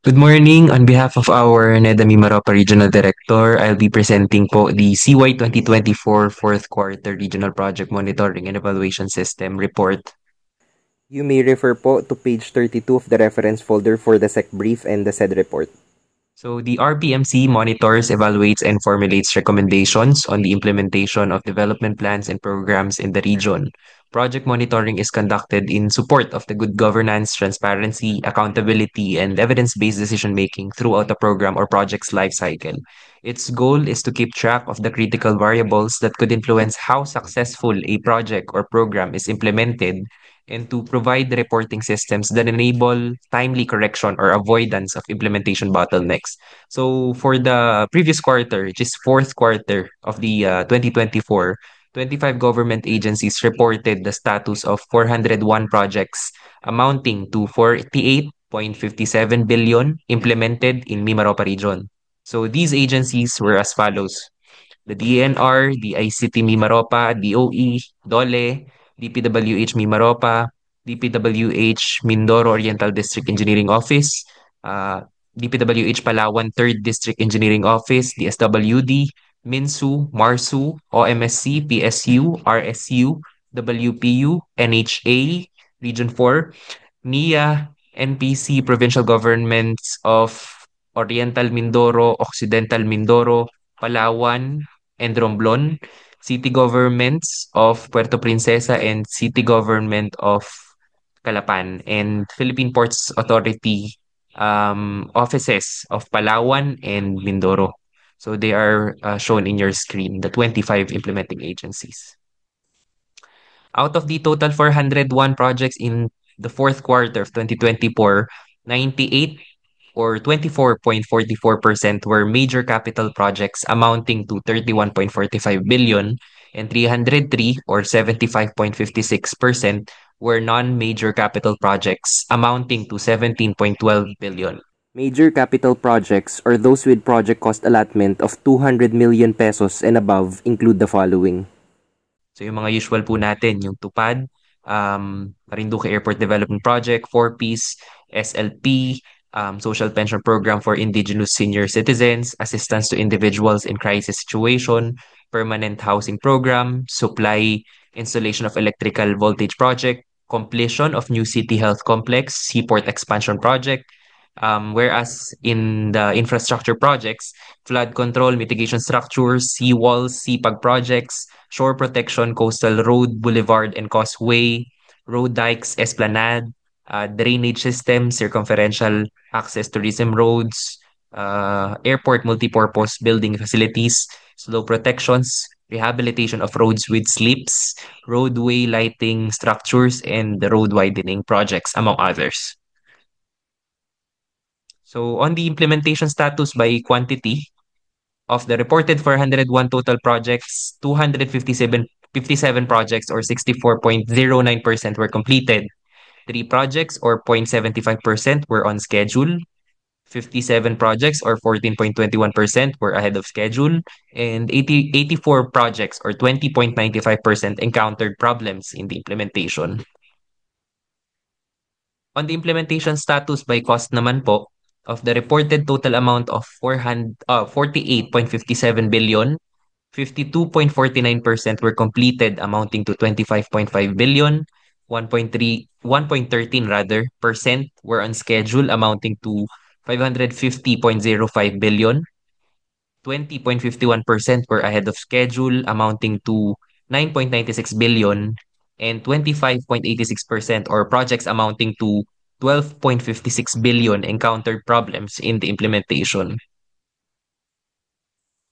Good morning. On behalf of our NEDA Mimaropa Regional Director, I'll be presenting po the CY 2024 fourth quarter Regional Project Monitoring and Evaluation System report. You may refer po to page 32 of the reference folder for the SEC brief and the said report. So the RPMC monitors, evaluates, and formulates recommendations on the implementation of development plans and programs in the region. Project monitoring is conducted in support of the good governance, transparency, accountability, and evidence-based decision-making throughout a program or project's life cycle. Its goal is to keep track of the critical variables that could influence how successful a project or program is implemented and to provide reporting systems that enable timely correction or avoidance of implementation bottlenecks. So for the previous quarter, which is fourth quarter of the 2024, 25 government agencies reported the status of 401 projects amounting to 48.57 billion implemented in Mimaropa region. So these agencies were as follows: the DNR, the ICT Mimaropa, DOE, DOLE, DPWH Mimaropa, DPWH Mindoro Oriental District Engineering Office, DPWH Palawan 3rd District Engineering Office, DSWD, MINSU, MARSU, OMSC, PSU, RSU, WPU, NHA, Region 4, NIA, NPC, Provincial Governments of Oriental Mindoro, Occidental Mindoro, Palawan, and Romblon, city governments of Puerto Princesa and city government of Calapan, and Philippine Ports Authority offices of Palawan and Mindoro. So they are shown in your screen, the 25 implementing agencies. Out of the total 401 projects in the fourth quarter of 2024, 98 or 24.44% were major capital projects amounting to 31.45 billion, and 303 or 75.56% were non-major capital projects amounting to 17.12 billion. Major capital projects or those with project cost allotment of 200 million pesos and above include the following. So yung mga usual po natin, yung TUPAD, Marinduque Airport Development Project, 4Ps, SLP, Social Pension Program for Indigenous Senior Citizens, Assistance to Individuals in Crisis Situation, Permanent Housing Program, Supply Installation of Electrical Voltage Project, Completion of New City Health Complex, Seaport Expansion Project, whereas in the infrastructure projects, flood control, mitigation structures, seawalls, CPAG projects, shore protection, coastal road, boulevard and causeway, road dikes, esplanade, drainage system, circumferential access tourism roads, airport multipurpose building facilities, slope protections, rehabilitation of roads with slips, roadway lighting structures, and the road widening projects, among others. So on the implementation status by quantity, of the reported 401 total projects, 257 projects or 64.09% were completed. 3 projects or 0.75% were on schedule. 57 projects or 14.21% were ahead of schedule. And 84 projects or 20.95% encountered problems in the implementation. On the implementation status by cost naman po, of the reported total amount of 48.57 billion, 52.49% were completed amounting to 25.5 billion, 1.13 rather percent were on schedule amounting to 550.05 billion, 20.51% were ahead of schedule amounting to 9.96 billion, and 25.86% or projects amounting to 12.56 billion encountered problems in the implementation.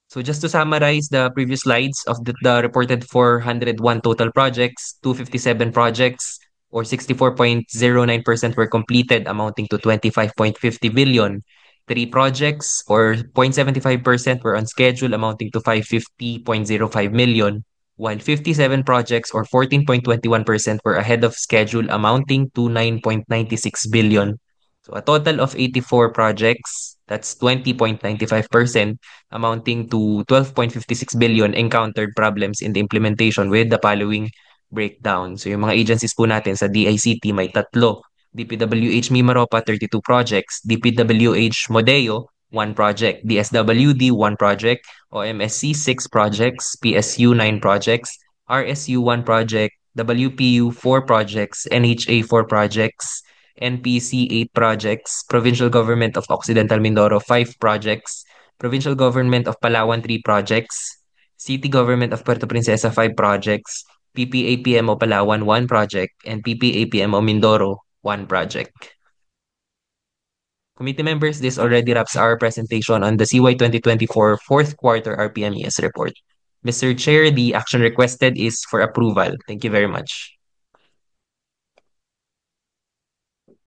So just to summarize the previous slides of the reported 401 total projects, 257 projects or 64.09% were completed amounting to 25.50 billion. 3 projects or 0.75% were on schedule amounting to 550.05 million, while 57 projects or 14.21% were ahead of schedule amounting to 9.96 billion. So a total of 84 projects, that's 20.95%, amounting to 12.56 billion encountered problems in the implementation with the following breakdown. So yung mga agencies po natin sa DICT may tatlo, DPWH Mimaropa, 32 projects. DPWH Modeo, 1 project. DSWD, 1 project. OMSC, 6 projects. PSU, 9 projects. RSU, 1 project. WPU, 4 projects. NHA, 4 projects. NPC, 8 projects. Provincial Government of Occidental Mindoro, 5 projects. Provincial Government of Palawan, 3 projects. City Government of Puerto Princesa, 5 projects. PPAPMO Palawan, 1 project. And PPAPMO Mindoro, 1 project. Committee members, this already wraps our presentation on the CY 2024 fourth quarter RPMES report. Mr. Chair, the action requested is for approval. Thank you very much.